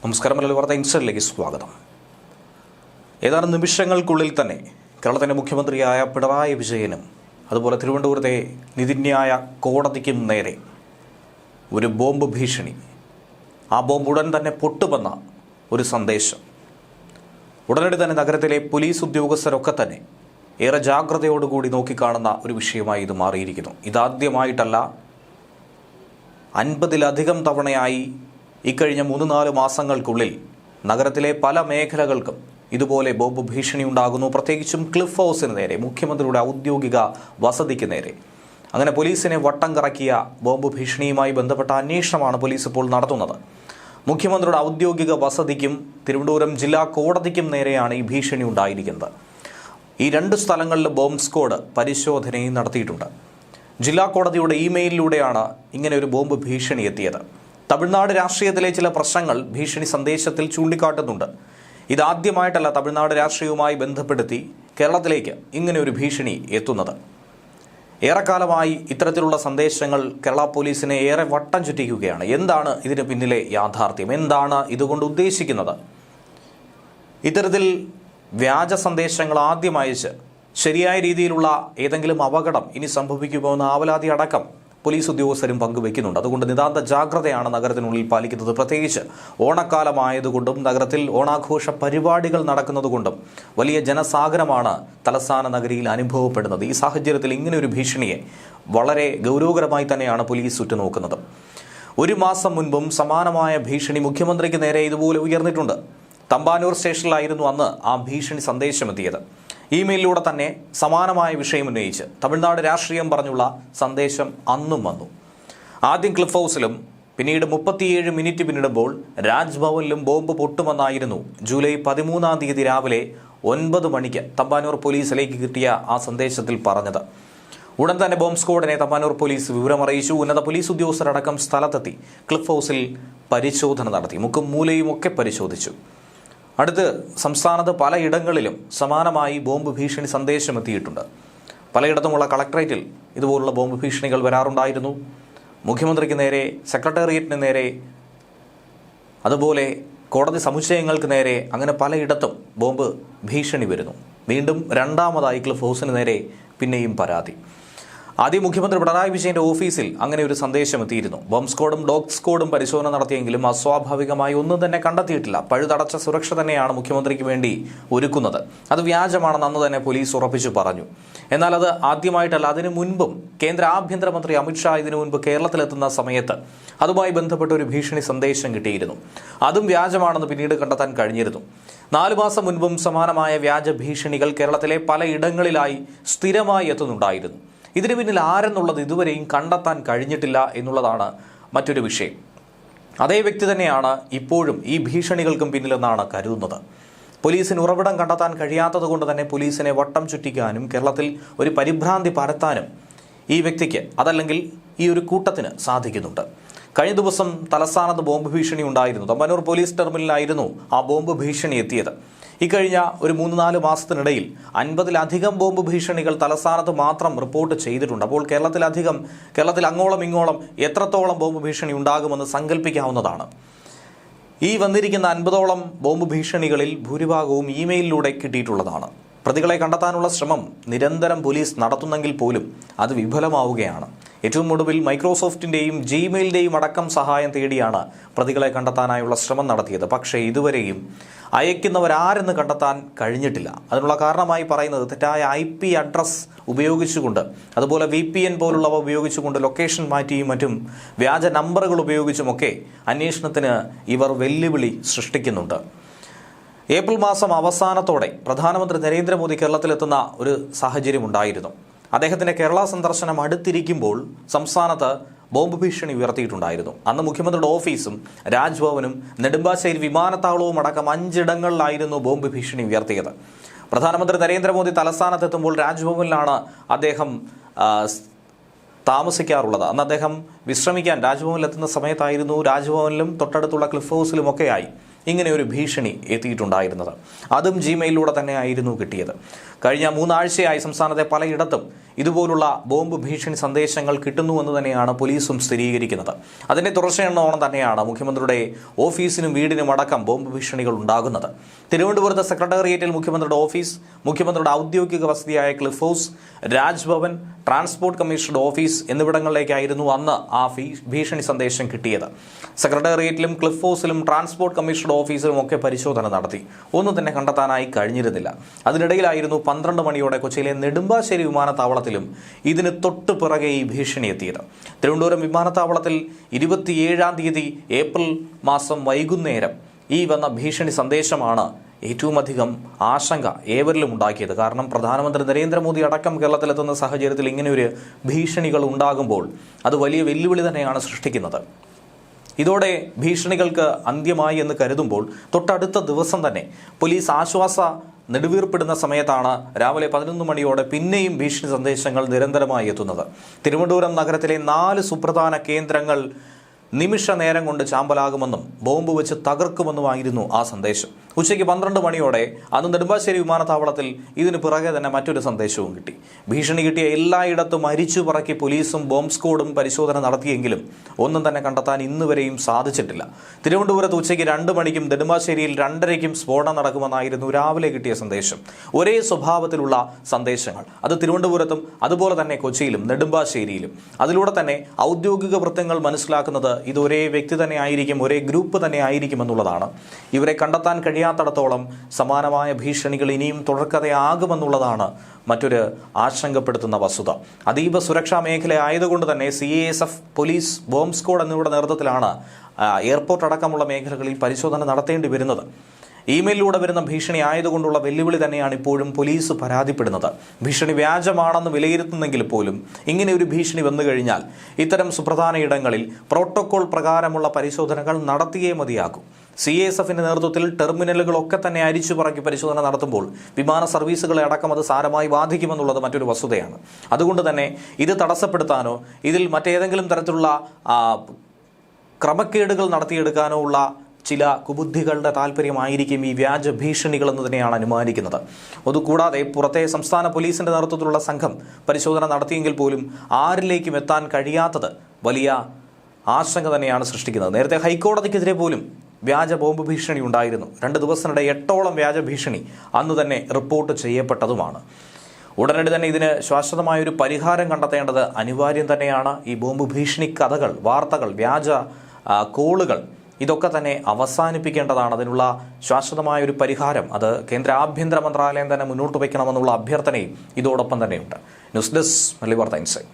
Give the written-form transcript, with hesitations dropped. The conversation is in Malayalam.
നമസ്കാരം. മലയാളി വാർത്ത ഇൻസൈഡിലേക്ക് സ്വാഗതം. ഏതാനും നിമിഷങ്ങൾക്കുള്ളിൽ തന്നെ കേരളത്തിൻ്റെ മുഖ്യമന്ത്രിയായ പിണറായി വിജയനും അതുപോലെ തിരുവനന്തപുരത്തെ നീതിന്യായ കോടതിക്കും നേരെ ഒരു ബോംബ് ഭീഷണി. ആ ബോംബ് ഉടൻ തന്നെ പൊട്ടുമെന്ന ഒരു സന്ദേശം. ഉടനടി തന്നെ നഗരത്തിലെ പോലീസ് ഉദ്യോഗസ്ഥരൊക്കെ തന്നെ ഏറെ ജാഗ്രതയോടുകൂടി നോക്കിക്കാണുന്ന ഒരു വിഷയമായി ഇത് മാറിയിരിക്കുന്നു. ഇതാദ്യമായിട്ടല്ല, 50-ലധികം തവണയായി ഇക്കഴിഞ്ഞ 3-4 മാസങ്ങൾക്കുള്ളിൽ നഗരത്തിലെ പല മേഖലകൾക്കും ഇതുപോലെ ബോംബ് ഭീഷണി ഉണ്ടാകുന്നു. പ്രത്യേകിച്ചും ക്ലിഫ് ഹൗസിന് നേരെ, മുഖ്യമന്ത്രിയുടെ ഔദ്യോഗിക വസതിക്ക് നേരെ. അങ്ങനെ പോലീസിനെ വട്ടം കറക്കിയ ബോംബ് ഭീഷണിയുമായി ബന്ധപ്പെട്ട അന്വേഷണമാണ് പോലീസ് ഇപ്പോൾ നടത്തുന്നത്. മുഖ്യമന്ത്രിയുടെ ഔദ്യോഗിക വസതിക്കും തിരുവനന്തപുരം ജില്ലാ കോടതിക്കും നേരെയാണ് ഈ ഭീഷണി ഉണ്ടായിരിക്കുന്നത്. ഈ 2 സ്ഥലങ്ങളിൽ ബോംബ് സ്ക്വാഡ് പരിശോധനയും നടത്തിയിട്ടുണ്ട്. ജില്ലാ കോടതിയുടെ ഇമെയിലിലൂടെയാണ് ഇങ്ങനെ ഒരു ബോംബ് ഭീഷണി എത്തിയത്. തമിഴ്നാട് രാഷ്ട്രീയത്തിലെ ചില പ്രശ്നങ്ങൾ ഭീഷണി സന്ദേശത്തിൽ ചൂണ്ടിക്കാട്ടുന്നുണ്ട്. ഇതാദ്യമായിട്ടല്ല തമിഴ്നാട് രാഷ്ട്രീയവുമായി ബന്ധപ്പെടുത്തി കേരളത്തിലേക്ക് ഇങ്ങനെ ഒരു ഭീഷണി എത്തുന്നത്. ഏറെക്കാലമായി ഇത്തരത്തിലുള്ള സന്ദേശങ്ങൾ കേരള പോലീസിനെ ഏറെ വട്ടം ചുറ്റിക്കുകയാണ്. എന്താണ് ഇതിന് പിന്നിലെ യാഥാർത്ഥ്യം? എന്താണ് ഇതുകൊണ്ട് ഉദ്ദേശിക്കുന്നത്? ഇത്തരത്തിൽ വ്യാജ സന്ദേശങ്ങൾ ആദ്യം അയച്ച് ശരിയായ രീതിയിലുള്ള ഏതെങ്കിലും അപകടം ഇനി സംഭവിക്കുമോ എന്ന ആവലാതി അടക്കം പോലീസ് ഉദ്യോഗസ്ഥരും പങ്കുവയ്ക്കുന്നുണ്ട്. അതുകൊണ്ട് നിതാന്ത ജാഗ്രതയാണ് നഗരത്തിനുള്ളിൽ പാലിക്കുന്നത്. പ്രത്യേകിച്ച് ഓണക്കാലമായതുകൊണ്ടും നഗരത്തിൽ ഓണാഘോഷ പരിപാടികൾ നടക്കുന്നതുകൊണ്ടും വലിയ ജനസാഗരമാണ് തലസ്ഥാന നഗരിയിൽ അനുഭവപ്പെടുന്നത്. ഈ സാഹചര്യത്തിൽ ഇങ്ങനെ ഒരു ഭീഷണിയെ വളരെ ഗൗരവകരമായി തന്നെയാണ് പോലീസ് ഉറ്റുനോക്കുന്നത്. 1 മാസം മുൻപും സമാനമായ ഭീഷണി മുഖ്യമന്ത്രിക്ക് നേരെ ഇതുപോലെ ഉയർന്നിട്ടുണ്ട്. തമ്പാനൂർ സ്റ്റേഷനിലായിരുന്നു അന്ന് ആ ഭീഷണി സന്ദേശമെത്തിയത്. ഇമെയിലിലൂടെ തന്നെ സമാനമായ വിഷയം ഉന്നയിച്ച് തമിഴ്നാട് രാഷ്ട്രീയം പറഞ്ഞുള്ള സന്ദേശം അന്നും വന്നു. ആദ്യം ക്ലിഫ് ഹൗസിലും പിന്നീട് 37 മിനിറ്റ് പിന്നിടുമ്പോൾ രാജ്ഭവനിലും ബോംബ് പൊട്ടുമെന്നായിരുന്നു ജൂലൈ 13-ാം തീയതി രാവിലെ 9 മണിക്ക് തമ്പാനൂർ പോലീസിലേക്ക് കിട്ടിയ ആ സന്ദേശത്തിൽ പറഞ്ഞത്. ഉടൻ തന്നെ ബോംബ് സ്ക്വാഡിനെ തമ്പാനൂർ പോലീസ് വിവരമറിയിച്ചു. ഉന്നത പോലീസ് ഉദ്യോഗസ്ഥരടക്കം സ്ഥലത്തെത്തി ക്ലിഫ് ഹൗസിൽ പരിശോധന നടത്തി. മുക്കും മൂലയും ഒക്കെ പരിശോധിച്ചു. അടുത്ത് സംസ്ഥാനത്ത് പലയിടങ്ങളിലും സമാനമായി ബോംബ് ഭീഷണി സന്ദേശം എത്തിയിട്ടുണ്ട്. പലയിടത്തുമുള്ള കളക്ടറേറ്റിൽ ഇതുപോലുള്ള ബോംബ് ഭീഷണികൾ വരാറുണ്ടായിരുന്നു. മുഖ്യമന്ത്രിക്ക് നേരെ, സെക്രട്ടേറിയറ്റിന് നേരെ, അതുപോലെ കോടതി സമുച്ചയങ്ങൾക്ക് നേരെ, അങ്ങനെ പലയിടത്തും ബോംബ് ഭീഷണി വരുന്നു. വീണ്ടും രണ്ടാമതായി ക്ലിഫ് ഹൗസിന് നേരെ പിന്നെയും പരാതി. ആദ്യം മുഖ്യമന്ത്രി പിണറായി വിജയന്റെ ഓഫീസിൽ അങ്ങനെ ഒരു സന്ദേശം എത്തിയിരുന്നു. ബോംബ് സ്ക്വാഡും ഡോഗ് സ്ക്വാഡും പരിശോധന നടത്തിയെങ്കിലും അസ്വാഭാവികമായി ഒന്നും തന്നെ കണ്ടെത്തിയിട്ടില്ല. പഴുതടച്ച സുരക്ഷ തന്നെയാണ് മുഖ്യമന്ത്രിക്ക് വേണ്ടി ഒരുക്കുന്നത്. അത് വ്യാജമാണെന്ന് അന്ന് തന്നെ പോലീസ് ഉറപ്പിച്ചു പറഞ്ഞു. എന്നാൽ അത് ആദ്യമായിട്ടല്ല. അതിനു മുൻപും കേന്ദ്ര ആഭ്യന്തരമന്ത്രി അമിത്ഷാ ഇതിനു മുൻപ് കേരളത്തിലെത്തുന്ന സമയത്ത് അതുമായി ബന്ധപ്പെട്ട ഒരു ഭീഷണി സന്ദേശം കിട്ടിയിരുന്നു. അതും വ്യാജമാണെന്ന് പിന്നീട് കണ്ടെത്താൻ കഴിഞ്ഞിരുന്നു. 4 മാസം മുൻപും സമാനമായ വ്യാജ ഭീഷണികൾ കേരളത്തിലെ പലയിടങ്ങളിലായി സ്ഥിരമായി എത്തുന്നുണ്ടായിരുന്നു. ഇതിന് പിന്നിൽ ആരെന്നുള്ളത് ഇതുവരെയും കണ്ടെത്താൻ കഴിഞ്ഞിട്ടില്ല എന്നുള്ളതാണ് മറ്റൊരു വിഷയം. അതേ വ്യക്തി തന്നെയാണ് ഇപ്പോഴും ഈ ഭീഷണികൾക്കും പിന്നിലെന്നാണ് കരുതുന്നത്. പോലീസിന് ഉറവിടം കണ്ടെത്താൻ കഴിയാത്തത് കൊണ്ട് തന്നെ പോലീസിനെ വട്ടം ചുറ്റിക്കാനും കേരളത്തിൽ ഒരു പരിഭ്രാന്തി പരത്താനും ഈ വ്യക്തിക്ക്, അതല്ലെങ്കിൽ ഈ ഒരു കൂട്ടത്തിന് സാധിക്കുന്നുണ്ട്. കഴിഞ്ഞ ദിവസം തലസ്ഥാനത്ത് ബോംബ് ഭീഷണി ഉണ്ടായിരുന്നു. തമ്പാനൂർ പോലീസ് ടെർമിനലായിരുന്നു ആ ബോംബ് ഭീഷണി എത്തിയത്. ഇക്കഴിഞ്ഞ ഒരു 3-4 മാസത്തിനിടയിൽ 50-ലധികം ബോംബ് ഭീഷണികൾ തലസ്ഥാനത്ത് മാത്രം റിപ്പോർട്ട് ചെയ്തിട്ടുണ്ട്. അപ്പോൾ കേരളത്തിൽ അങ്ങോളം ഇങ്ങോളം എത്രത്തോളം ബോംബ് ഭീഷണി ഉണ്ടാകുമെന്ന് സങ്കല്പിക്കാവുന്നതാണ്. ഈ വന്നിരിക്കുന്ന 50ഓളം ബോംബ് ഭീഷണികളിൽ ഭൂരിഭാഗവും ഇമെയിലിലൂടെ കിട്ടിയിട്ടുള്ളതാണ്. പ്രതികളെ കണ്ടെത്താനുള്ള ശ്രമം നിരന്തരം പോലീസ് നടത്തുന്നെങ്കിൽ പോലും അത് വിഫലമാവുകയാണ്. ഏറ്റവും ഒടുവിൽ മൈക്രോസോഫ്റ്റിൻ്റെയും ജിമെയിലിൻ്റെയും അടക്കം സഹായം തേടിയാണ് പ്രതികളെ കണ്ടെത്താനായുള്ള ശ്രമം നടത്തിയത്. പക്ഷേ ഇതുവരെയും അയക്കുന്നവരാരെന്ന് കണ്ടെത്താൻ കഴിഞ്ഞിട്ടില്ല. അതിനുള്ള കാരണമായി പറയുന്നത് തെറ്റായ IP അഡ്രസ് ഉപയോഗിച്ചുകൊണ്ട്, അതുപോലെ VPN പോലുള്ളവ ഉപയോഗിച്ചുകൊണ്ട്, ലൊക്കേഷൻ മാറ്റിയും മറ്റും വ്യാജ നമ്പറുകൾ ഉപയോഗിച്ചുമൊക്കെ അന്വേഷണത്തിന് ഇവർ വെല്ലുവിളി സൃഷ്ടിക്കുന്നുണ്ട്. ഏപ്രിൽ മാസം അവസാനത്തോടെ പ്രധാനമന്ത്രി നരേന്ദ്രമോദി കേരളത്തിലെത്തുന്ന ഒരു സാഹചര്യം ഉണ്ടായിരുന്നു. അദ്ദേഹത്തിന്റെ കേരള സന്ദർശനം അടുത്തിരിക്കുമ്പോൾ സംസ്ഥാനത്ത് ബോംബ് ഭീഷണി ഉയർത്തിയിട്ടുണ്ടായിരുന്നു. അന്ന് മുഖ്യമന്ത്രിയുടെ ഓഫീസും രാജ്ഭവനും നെടുമ്പാശ്ശേരി വിമാനത്താവളവും അടക്കം 5 ഇടങ്ങളിലായിരുന്നു ബോംബ് ഭീഷണി ഉയർത്തിയത്. പ്രധാനമന്ത്രി നരേന്ദ്രമോദി തലസ്ഥാനത്തെത്തുമ്പോൾ രാജ്ഭവനിലാണ് അദ്ദേഹം താമസിക്കാറുള്ളത്. അന്ന് അദ്ദേഹം വിശ്രമിക്കാൻ രാജ്ഭവനിലെത്തുന്ന സമയത്തായിരുന്നു രാജ്ഭവനിലും തൊട്ടടുത്തുള്ള ക്ലിഫ് ഹൗസിലുമൊക്കെയായി ഇങ്ങനെ ഒരു ഭീഷണി എത്തിയിട്ടുണ്ടായിരുന്നത്. അതും ജിമെയിലിലൂടെ തന്നെ ആയിരുന്നു കിട്ടിയത്. കഴിഞ്ഞ 3 ആഴ്ചയായി സംസ്ഥാനത്തെ പലയിടത്തും ഇതുപോലുള്ള ബോംബ് ഭീഷണി സന്ദേശങ്ങൾ കിട്ടുന്നുവെന്ന് തന്നെയാണ് പോലീസും സ്ഥിരീകരിക്കുന്നത്. അതിന്റെ തുടർച്ചയെന്നോണം തന്നെയാണ് മുഖ്യമന്ത്രിയുടെ ഓഫീസിനും വീടിനും അടക്കം ബോംബ് ഭീഷണികൾ ഉണ്ടാകുന്നത്. തിരുവനന്തപുരത്ത് സെക്രട്ടേറിയറ്റിൽ മുഖ്യമന്ത്രിയുടെ ഓഫീസ്, മുഖ്യമന്ത്രിയുടെ ഔദ്യോഗിക വസതിയായ ക്ലിഫ് ഹൗസ്, രാജ്ഭവൻ, ട്രാൻസ്പോർട്ട് കമ്മീഷണറുടെ ഓഫീസ് എന്നിവിടങ്ങളിലേക്കായിരുന്നു അന്ന് ആ ഭീഷണി സന്ദേശം കിട്ടിയത്. സെക്രട്ടേറിയറ്റിലും ക്ലിഫ് ഹൗസിലും ട്രാൻസ്പോർട്ട് കമ്മീഷണറുടെ ഓഫീസിലും ഒക്കെ പരിശോധന നടത്തി. ഒന്നും തന്നെ കണ്ടെത്താനായി കഴിഞ്ഞിരുന്നില്ല. അതിനിടയിലായിരുന്നു 12 മണിയോടെ കൊച്ചിയിലെ നെടുമ്പാശ്ശേരി വിമാനത്താവളത്തിലും ഇതിന് തൊട്ടു പിറകെ ഈ ഭീഷണി എത്തിയത്. തിരുവനന്തപുരം വിമാനത്താവളത്തിൽ 27-ാം തീയതി ഏപ്രിൽ മാസം വൈകുന്നേരം ഈ വന്ന ഭീഷണി സന്ദേശമാണ് ഏറ്റവും അധികം ആശങ്ക ഏവരിലും ഉണ്ടാക്കിയത്. കാരണം പ്രധാനമന്ത്രി നരേന്ദ്രമോദി അടക്കം കേരളത്തിലെത്തുന്ന സാഹചര്യത്തിൽ ഇങ്ങനെയൊരു ഭീഷണികൾ ഉണ്ടാകുമ്പോൾ അത് വലിയ വെല്ലുവിളി തന്നെയാണ് സൃഷ്ടിക്കുന്നത്. ഇതോടെ ഭീഷണികൾക്ക് അന്ത്യമായി എന്ന് കരുതുമ്പോൾ തൊട്ടടുത്ത ദിവസം തന്നെ പോലീസ് ആശ്വാസ നെടുവീർപ്പിടുന്ന സമയത്താണ് രാവിലെ 11 മണിയോടെ പിന്നെയും ഭീഷണി സന്ദേശങ്ങൾ നിരന്തരമായി എത്തുന്നത്. തിരുവനന്തപുരം നഗരത്തിലെ 4 സുപ്രധാന കേന്ദ്രങ്ങൾ നിമിഷ നേരം കൊണ്ട് ചാമ്പലാകുമെന്നും ബോംബ് വെച്ച് തകർക്കുമെന്നുമായിരുന്നു ആ സന്ദേശം. ഉച്ചയ്ക്ക് 12 മണിയോടെ അന്ന് നെടുമ്പാശ്ശേരി വിമാനത്താവളത്തിൽ ഇതിന് പിറകെ തന്നെ മറ്റൊരു സന്ദേശവും കിട്ടി. ഭീഷണി കിട്ടിയ എല്ലായിടത്തും അരിച്ചു പറക്കി പോലീസും ബോംബ് സ്ക്വാഡും പരിശോധന നടത്തിയെങ്കിലും ഒന്നും തന്നെ കണ്ടെത്താൻ ഇന്നുവരെയും സാധിച്ചിട്ടില്ല. തിരുവനന്തപുരത്ത് ഉച്ചയ്ക്ക് 2 മണിക്കും നെടുമ്പാശ്ശേരിയിൽ 2:30ക്കും സ്ഫോടനം നടക്കുമെന്നായിരുന്നു രാവിലെ കിട്ടിയ സന്ദേശം. ഒരേ സ്വഭാവത്തിലുള്ള സന്ദേശങ്ങൾ അത് തിരുവനന്തപുരത്തും അതുപോലെ തന്നെ കൊച്ചിയിലും നെടുമ്പാശ്ശേരിയിലും. അതിലൂടെ തന്നെ ഔദ്യോഗിക വൃത്തങ്ങൾ മനസ്സിലാക്കുന്നത് ഇത് ഒരേ വ്യക്തി തന്നെ ആയിരിക്കും, ഒരേ ഗ്രൂപ്പ് തന്നെ ആയിരിക്കും എന്നുള്ളതാണ്. ഇവരെ കണ്ടെത്താൻ കഴിയാത്തടത്തോളം സമാനമായ ഭീഷണികൾ ഇനിയും തുടർക്കഥയാകുമെന്നുള്ളതാണ് മറ്റൊരു ആശങ്കപ്പെടുത്തുന്ന വസ്തുത. അതീവ സുരക്ഷാ മേഖല ആയതുകൊണ്ട് തന്നെ CASF, പോലീസ്, ബോംബ് സ്ക്വാഡ് എന്നിവരുടെ നേതൃത്വത്തിലാണ് എയർപോർട്ട് അടക്കമുള്ള മേഖലകളിൽ പരിശോധന നടത്തേണ്ടി വരുന്നത്. ഇമെയിലിലൂടെ വരുന്ന ഭീഷണി ആയതുകൊണ്ടുള്ള വെല്ലുവിളി തന്നെയാണ് ഇപ്പോഴും പോലീസ് പരാതിപ്പെടുന്നത്. ഭീഷണി വ്യാജമാണെന്ന് വിലയിരുത്തുന്നെങ്കിൽ പോലും ഇങ്ങനെ ഒരു ഭീഷണി വന്നു കഴിഞ്ഞാൽ ഇത്തരം സുപ്രധാന ഇടങ്ങളിൽ പ്രോട്ടോകോൾ പ്രകാരമുള്ള പരിശോധനകൾ നടത്തിയേ മതിയാകും. CASFന്റെ നേതൃത്വത്തിൽ ടെർമിനലുകളൊക്കെ തന്നെ അരിച്ചു പറക്കി പരിശോധന നടത്തുമ്പോൾ വിമാന സർവീസുകളെ അടക്കം അത് സാരമായി ബാധിക്കുമെന്നുള്ളത് മറ്റൊരു വസ്തുതയാണ്. അതുകൊണ്ട് തന്നെ ഇത് തടസ്സപ്പെടുത്താനോ ഇതിൽ മറ്റേതെങ്കിലും തരത്തിലുള്ള ക്രമക്കേടുകൾ നടത്തിയെടുക്കാനോ ഉള്ള ചില കുബുദ്ധികളുടെ താല്പര്യമായിരിക്കും ഈ വ്യാജ ഭീഷണികൾ എന്ന് തന്നെയാണ് അനുമാനിക്കുന്നത്. അതുകൂടാതെ പുറത്തെ സംസ്ഥാന പോലീസിന്റെ നേതൃത്വത്തിലുള്ള സംഘം പരിശോധന നടത്തിയെങ്കിൽ പോലും ആരിലേക്കും എത്താൻ കഴിയാത്തത് വലിയ ആശങ്ക തന്നെയാണ് സൃഷ്ടിക്കുന്നത്. നേരത്തെ ഹൈക്കോടതിക്കെതിരെ പോലും വ്യാജ ബോംബ് ഭീഷണി ഉണ്ടായിരുന്നു. 2 ദിവസത്തിനിടെ 8ഓളം വ്യാജ ഭീഷണി അന്ന് തന്നെ റിപ്പോർട്ട് ചെയ്യപ്പെട്ടതുമാണ്. ഉടനടി തന്നെ ഇതിന് ശാശ്വതമായൊരു പരിഹാരം കണ്ടെത്തേണ്ടത് അനിവാര്യം തന്നെയാണ്. ഈ ബോംബ് ഭീഷണി കഥകൾ, വാർത്തകൾ, വ്യാജ കോളുകൾ ഇതൊക്കെ തന്നെ അവസാനിപ്പിക്കേണ്ടതാണ്. അതിനുള്ള ശാശ്വതമായ ഒരു പരിഹാരം അത് കേന്ദ്ര ആഭ്യന്തര മന്ത്രാലയം തന്നെ മുന്നോട്ട് വയ്ക്കണമെന്നുള്ള അഭ്യർത്ഥനയും ഇതോടൊപ്പം തന്നെയുണ്ട്. ന്യൂസ് ഡെസ്ക് മലയാളി വാർത്ത ഇൻസൈറ്റ്.